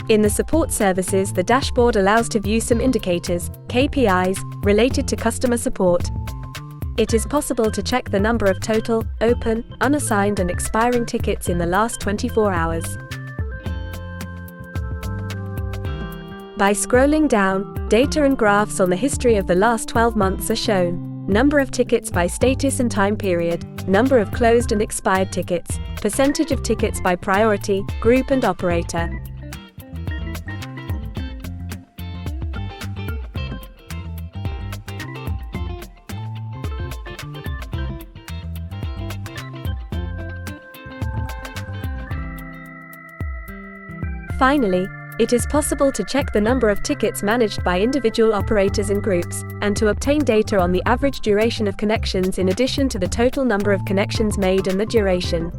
In the support services, the dashboard allows to view some indicators, KPIs, related to customer support. It is possible to check the number of total, open, unassigned and expiring tickets in the last 24 hours. By scrolling down, data and graphs on the history of the last 12 months are shown. Number of tickets by status and time period, number of closed and expired tickets, percentage of tickets by priority, group and operator. Finally, it is possible to check the number of tickets managed by individual operators and groups, and to obtain data on the average duration of connections in addition to the total number of connections made and the duration.